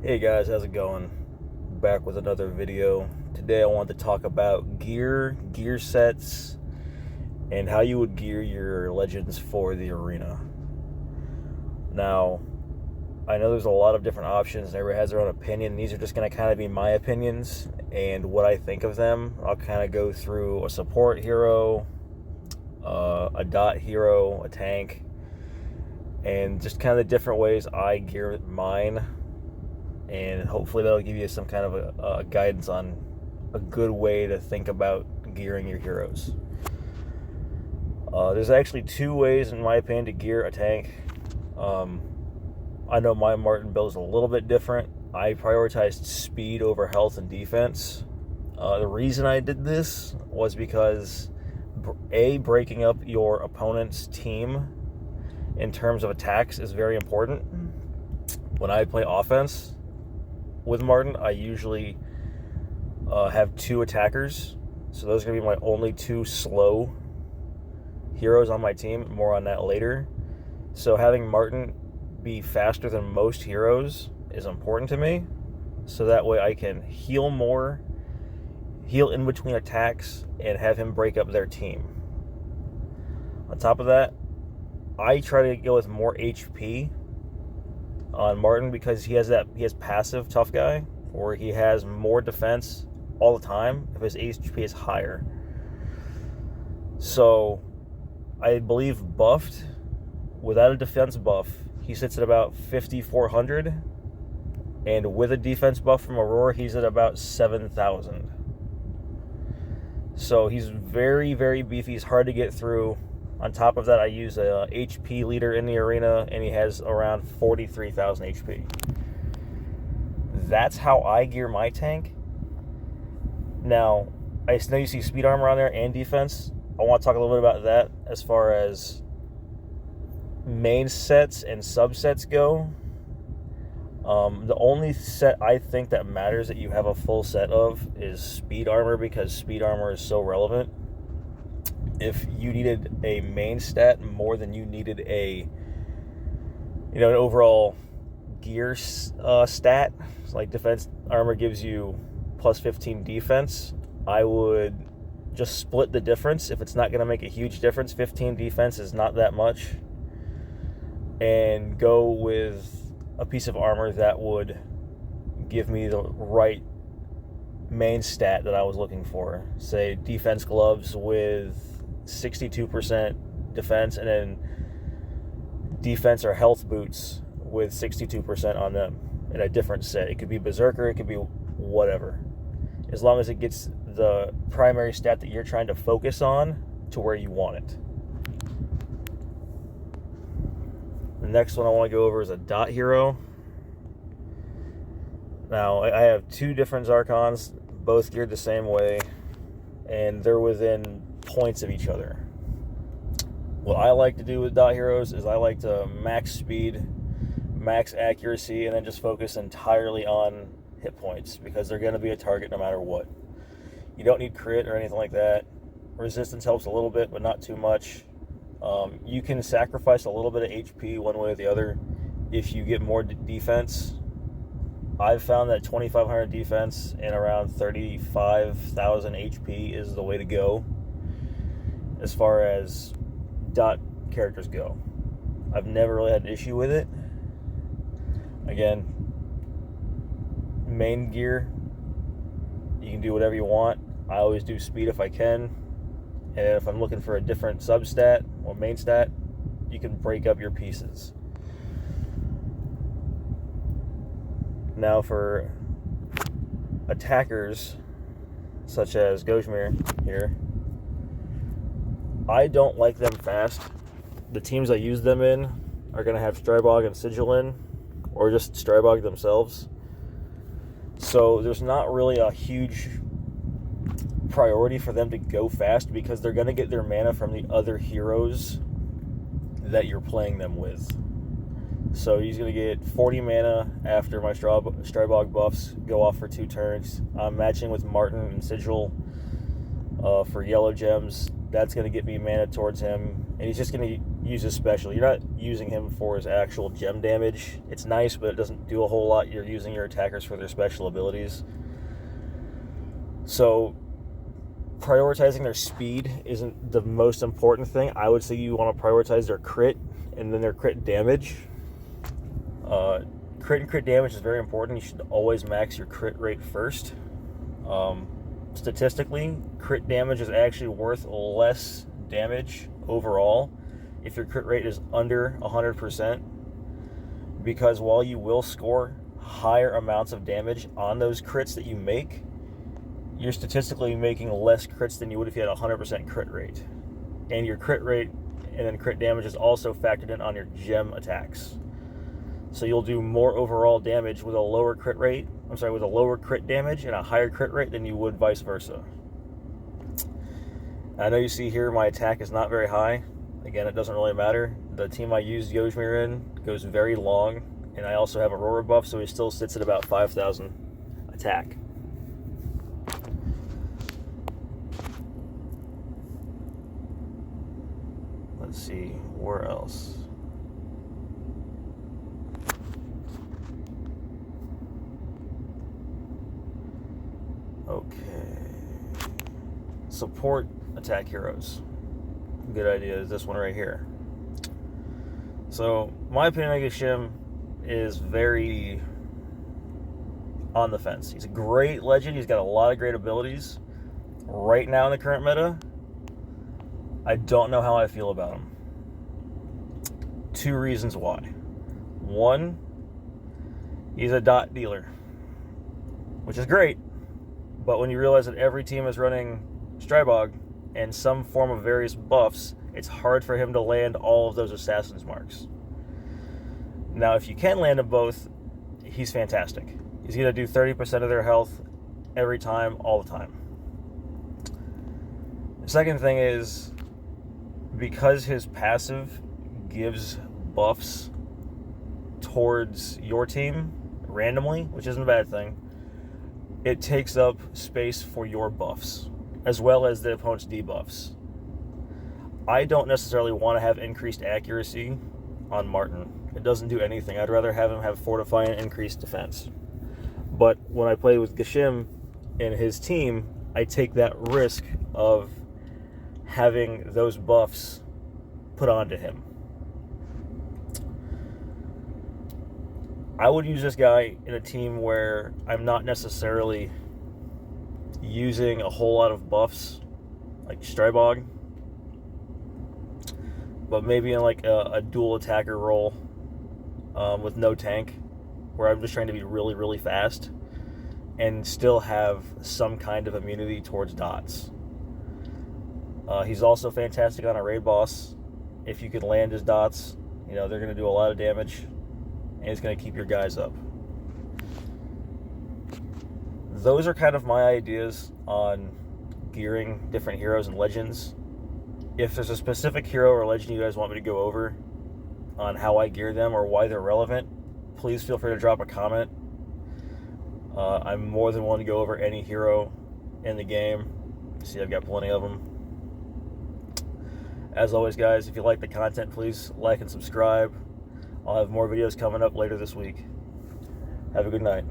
Hey guys, how's it going? Back with another video. Today I wanted to talk about gear sets, and how you would gear your legends for the arena. Now, I know there's a lot of different options, and everybody has their own opinion. These are just going to kind of be my opinions and what I think of them. I'll kind of go through a support hero, a dot hero, a tank, and just kind of the different ways I gear mine, and hopefully that'll give you some kind of a guidance on a good way to think about gearing your heroes. There's actually two ways, in my opinion, to gear a tank. I know my Martin build is a little bit different. I prioritized speed over health and defense. The reason I did this was because breaking up your opponent's team in terms of attacks is very important. When I play offense with Martin, I usually have two attackers, so those are going to be my only two slow heroes on my team. More on that later. So having Martin be faster than most heroes is important to me, so that way I can heal in between attacks, and have him break up their team. On top of that, I try to go with more HP on Martin because he has passive tough guy, where he has more defense all the time if his HP is higher. So I believe buffed, without a defense buff, he sits at about 5,400, and with a defense buff from Aurora, he's at about 7,000. So he's very, very beefy. He's hard to get through. On top of that, I use a HP leader in the arena, and he has around 43,000 HP. That's how I gear my tank. Now, I know you see speed armor on there and defense. I want to talk a little bit about that as far as main sets and subsets go. The only set I think that matters that you have a full set of is speed armor, because speed armor is so relevant. If you needed a main stat more than you needed an overall gear stat, like defense armor gives you plus 15 defense, I would just split the difference. If it's not going to make a huge difference, 15 defense is not that much, and go with a piece of armor that would give me the right main stat that I was looking for. Say defense gloves with 62% defense, and then defense or health boots with 62% on them in a different set. It could be Berserker, it could be whatever. As long as it gets the primary stat that you're trying to focus on to where you want it. The next one I want to go over is a dot hero. Now, I have two different Zarkons, both geared the same way, and they're within points of each other. What I like to do with dot heroes is I like to max speed, max accuracy, and then just focus entirely on hit points, because they're going to be a target no matter what. You don't need crit or anything like that. Resistance helps a little bit, but not too much. You can sacrifice a little bit of HP one way or the other if you get more defense. I've found that 2,500 defense and around 35,000 HP is the way to go as far as dot characters go. I've never really had an issue with it. Again, main gear, you can do whatever you want. I always do speed if I can. And if I'm looking for a different substat or main stat, you can break up your pieces. Now for attackers, such as Geshim here, I don't like them fast. The teams I use them in are going to have Strybog and Sigil in, or just Strybog themselves. So there's not really a huge priority for them to go fast, because they're going to get their mana from the other heroes that you're playing them with. So he's going to get 40 mana after my Strybog buffs go off for 2 turns. I'm matching with Martin and Sigil for yellow gems. That's going to get me mana towards him, and he's just going to use his special. You're not using him for his actual gem damage. It's nice, but it doesn't do a whole lot. You're using your attackers for their special abilities. So prioritizing their speed isn't the most important thing. I would say you want to prioritize their crit and then their crit damage. Crit and crit damage is very important. You should always max your crit rate first. Statistically, crit damage is actually worth less damage overall if your crit rate is under 100%, because while you will score higher amounts of damage on those crits that you make, you're statistically making less crits than you would if you had a 100% crit rate. And your crit rate and then crit damage is also factored in on your gem attacks. So you'll do more overall damage with a lower crit rate, with a lower crit damage and a higher crit rate than you would vice versa. I know you see here my attack is not very high. Again, it doesn't really matter. The team I use Geshim in goes very long, and I also have Aurora buff, so he still sits at about 5,000 attack. Let's see, where else? Okay. Support attack heroes. Good idea is this one right here. So, my opinion on Geshim is very on the fence. He's a great legend. He's got a lot of great abilities. Right now in the current meta, I don't know how I feel about him. 2 reasons why. 1, he's a dot dealer, which is great. But when you realize that every team is running Strybog and some form of various buffs, it's hard for him to land all of those Assassin's Marks. Now, if you can land them both, he's fantastic. He's going to do 30% of their health every time, all the time. The second thing is, because his passive gives buffs towards your team randomly, which isn't a bad thing, it takes up space for your buffs, as well as the opponent's debuffs. I don't necessarily want to have increased accuracy on Martin. It doesn't do anything. I'd rather have him have Fortify and increased defense. But when I play with Geshim and his team, I take that risk of having those buffs put onto him. I would use this guy in a team where I'm not necessarily using a whole lot of buffs, like Strybog, but maybe in like a dual attacker role with no tank, where I'm just trying to be really, really fast and still have some kind of immunity towards dots. He's also fantastic on a raid boss. If you can land his dots, they're going to do a lot of damage, and it's going to keep your guys up. Those are kind of my ideas on gearing different heroes and legends. If there's a specific hero or legend you guys want me to go over on how I gear them or why they're relevant, please feel free to drop a comment. I'm more than willing to go over any hero in the game. See, I've got plenty of them. As always, guys, if you like the content, please like and subscribe. I'll have more videos coming up later this week. Have a good night.